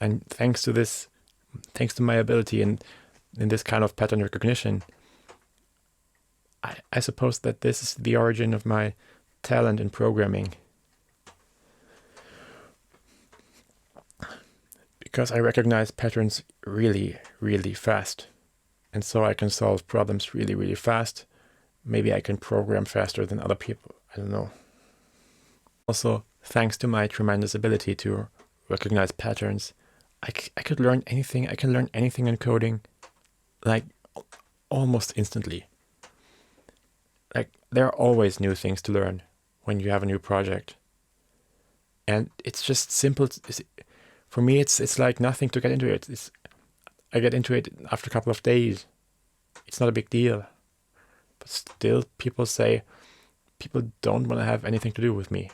And thanks to my ability in this kind of pattern recognition, I suppose that this is the origin of my talent in programming. Because I recognize patterns really, really fast. And so I can solve problems really, really fast. Maybe I can program faster than other people. I don't know. Also, thanks to my tremendous ability to recognize patterns, I could learn anything. I can learn anything in coding, like almost instantly. Like there are always new things to learn when you have a new project, and it's just simple. For me, it's like nothing to get into it. I get into it after a couple of days. It's not a big deal, but still, people don't want to have anything to do with me.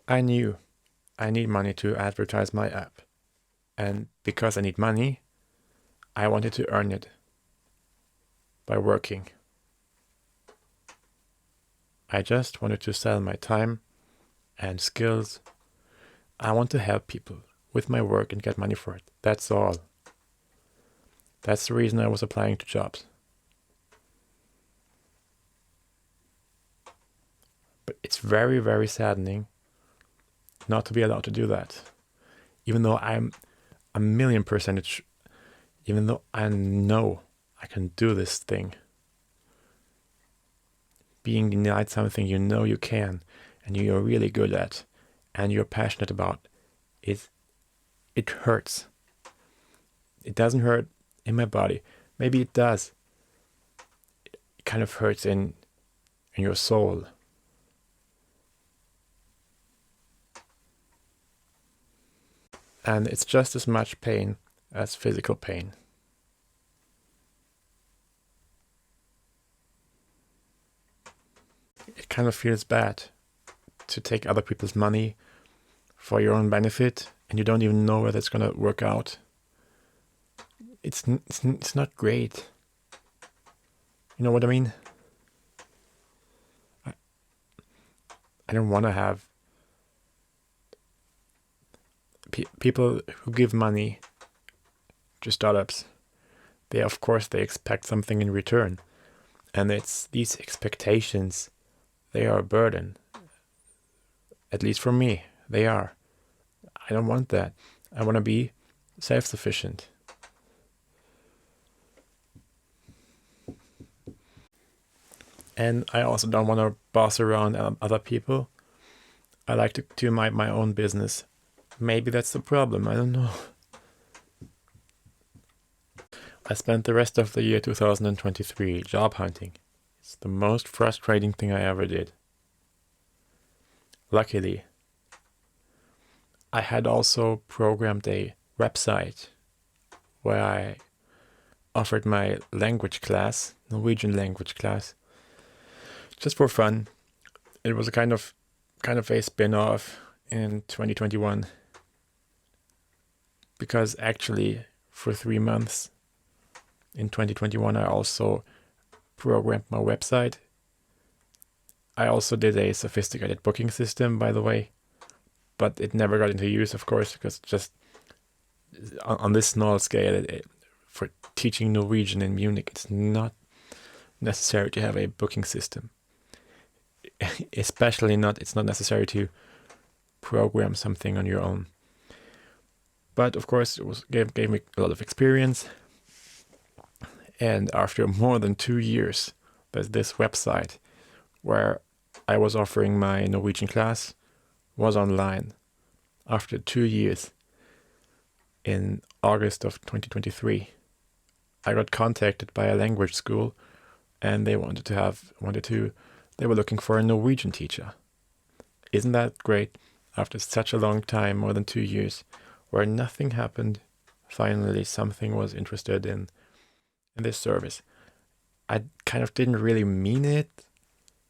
I knew I need money to advertise my app. And because I need money, I wanted to earn it by working. I just wanted to sell my time and skills. I want to help people with my work and get money for it. That's all. That's the reason I was applying to jobs. But it's very, very saddening not to be allowed to do that. Even though I'm a million percentage, even though I know I can do this thing. Being denied something you know you can, and you're really good at, and you're passionate about, it hurts. It doesn't hurt in my body. Maybe it does. It kind of hurts in your soul. And it's just as much pain as physical pain. It kind of feels bad to take other people's money for your own benefit, and you don't even know whether it's going to work out. It's not great. You know what I mean? I don't want to have people who give money to startups. They expect something in return, and it's these expectations. They are a burden. At least for me, they are. I don't want that. I want to be self-sufficient. And I also don't want to boss around other people. I like to do my own business. Maybe that's the problem. I don't know. I spent the rest of the year 2023 job hunting. It's the most frustrating thing I ever did. Luckily, I had also programmed a website where I offered my language class, Norwegian language class, just for fun. It was a kind of a spin-off in 2021, because actually for 3 months in 2021 I also programmed my website. I also did a sophisticated booking system, by the way, but it never got into use, of course, because just on this small scale, for teaching Norwegian in Munich, it's not necessary to have a booking system. Especially it's not necessary to program something on your own. But of course, it gave me a lot of experience. And after more than 2 years, there's this website where I was offering my Norwegian class was online. After 2 years, in August of 2023, I got contacted by a language school, and they they were looking for a Norwegian teacher. Isn't that great? After such a long time, more than 2 years, where nothing happened, finally something was interested in this service. I kind of didn't really mean it.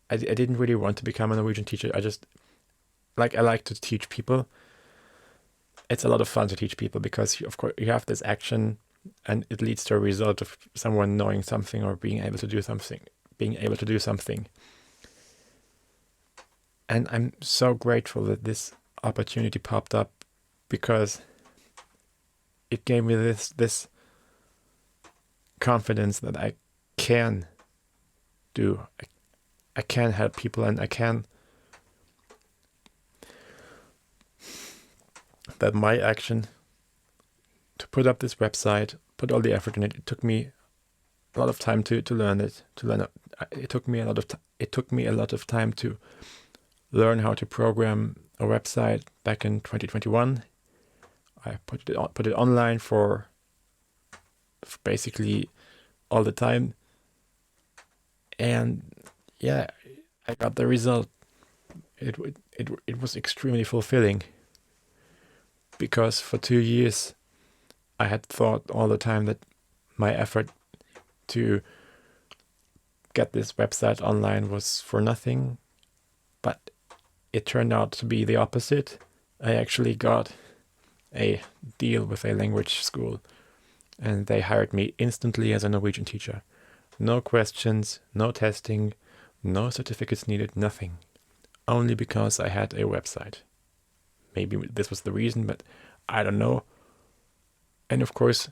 I didn't really want to become a Norwegian teacher. I like to teach people. It's a lot of fun to teach people because, of course, you have this action and it leads to a result of someone knowing something or being able to do something. And I'm so grateful that this opportunity popped up because it gave me this confidence that I can do. I can help people, and I can, that my action to put up this website, put all the effort in it. It took me a lot of time to learn it. It took me a lot of time to learn how to program a website back in 2021. I put it online for basically all the time, and yeah, I got the result. It was extremely fulfilling, because for 2 years I had thought all the time that my effort to get this website online was for nothing, but it turned out to be the opposite. I actually got a deal with a language school, and they hired me instantly as a Norwegian teacher. No questions, no testing, no certificates needed, nothing. Only because I had a website. Maybe this was the reason, but I don't know. And of course,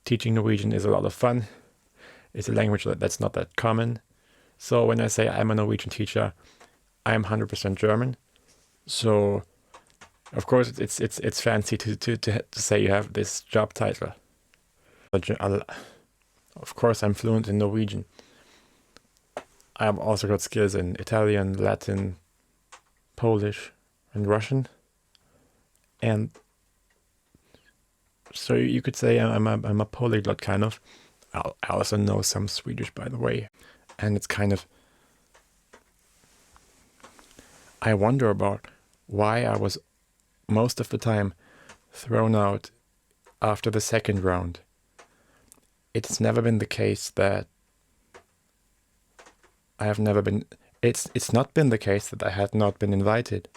teaching Norwegian is a lot of fun. It's a language that's not that common. So when I say I'm a Norwegian teacher, I'm 100% German. So of course it's fancy to say you have this job title. Of course I'm fluent in Norwegian. I've also got skills in Italian, Latin, Polish, and Russian. And so you could say I'm a polyglot kind of. I also know some Swedish, by the way. And it's kind of, I wonder about why I was most of the time thrown out after the second round. It's never been the case that I have never been, it's not been the case that I had not been invited.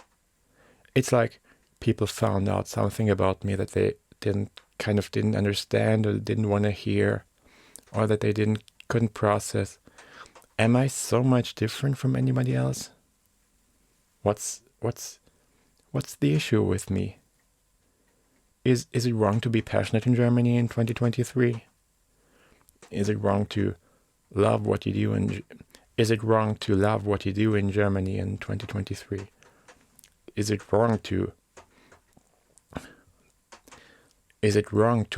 It's like people found out something about me that they didn't understand, or didn't want to hear, or that they couldn't process. Am I so much different from anybody else? What's the issue with me? Is it wrong to be passionate in Germany in 2023? Is it wrong to love what you do? Is it wrong to love what you do in Germany in 2023? Is it wrong to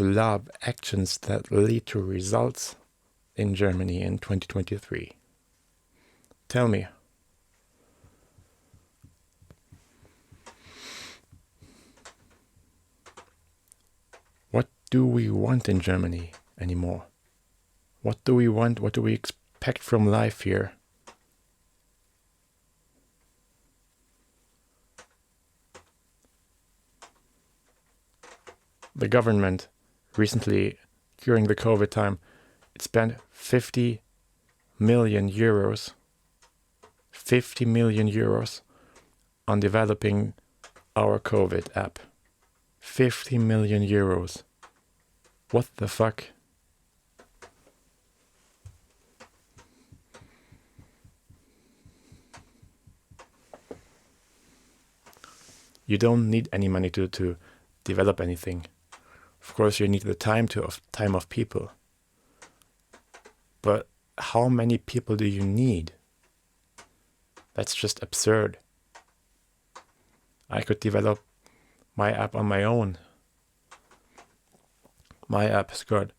love actions that lead to results in Germany in 2023? Tell me. What do we want in Germany anymore? What do we want? What do we expect from life here? The government recently, during the COVID time, it spent 50 million euros on developing our COVID app. 50 million euros. What the fuck? You don't need any money to develop anything. Of course, you need the time of people. But how many people do you need? That's just absurd. I could develop my app on my own. My app has got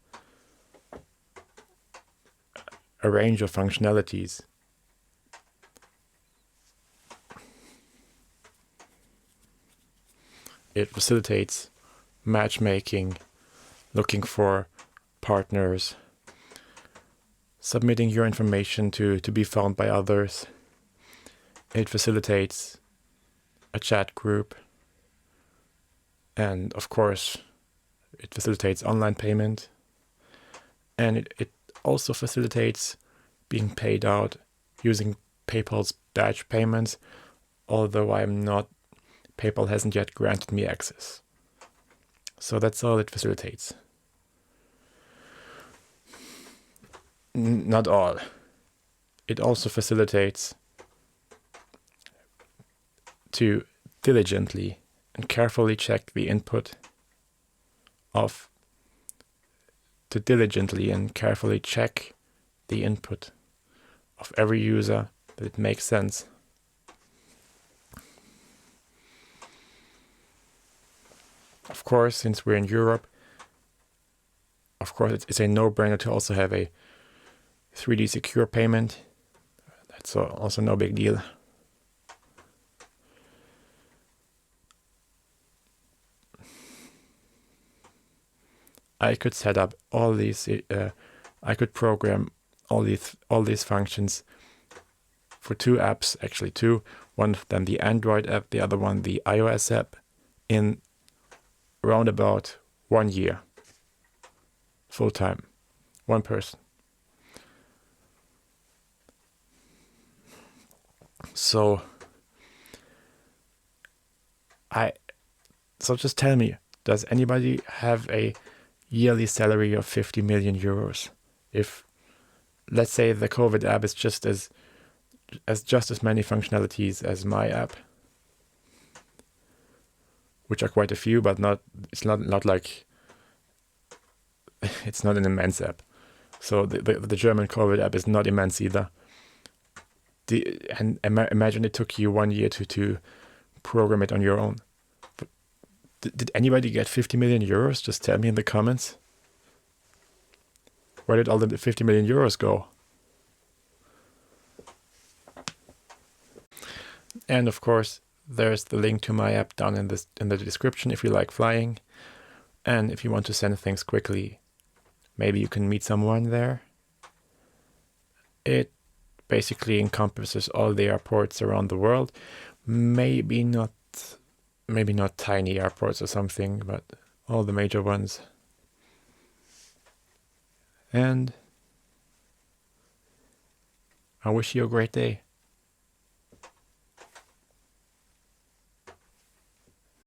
a range of functionalities. It facilitates matchmaking, looking for partners, submitting your information to be found by others. It facilitates a chat group, and of course it facilitates online payment, and it also facilitates being paid out using PayPal's batch payments, although PayPal hasn't yet granted me access. So that's all it facilitates. Not all. It also facilitates to diligently and carefully check the input of to diligently and carefully check the input of every user that it makes sense. Of course, since we're in Europe, of course it's a no-brainer to also have a 3D secure payment. That's also no big deal. I could set up all these, I could program all these functions for two apps, actually two. One of them the Android app, the other one the iOS app, in around about 1 year, full time, one person. So just tell me, does anybody have a yearly salary of 50 million euros? If, let's say, the COVID app is just as many functionalities as my app, which are quite a few, but it's not like it's not an immense app. So the German COVID app is not immense either. And imagine it took you 1 year to program it on your own. But did anybody get 50 million euros? Just tell me in the comments. Where did all the 50 million euros go? And of course, there's the link to my app down in the description if you like flying. And if you want to send things quickly, maybe you can meet someone there. It basically encompasses all the airports around the world. Maybe not tiny airports or something, but all the major ones. And I wish you a great day.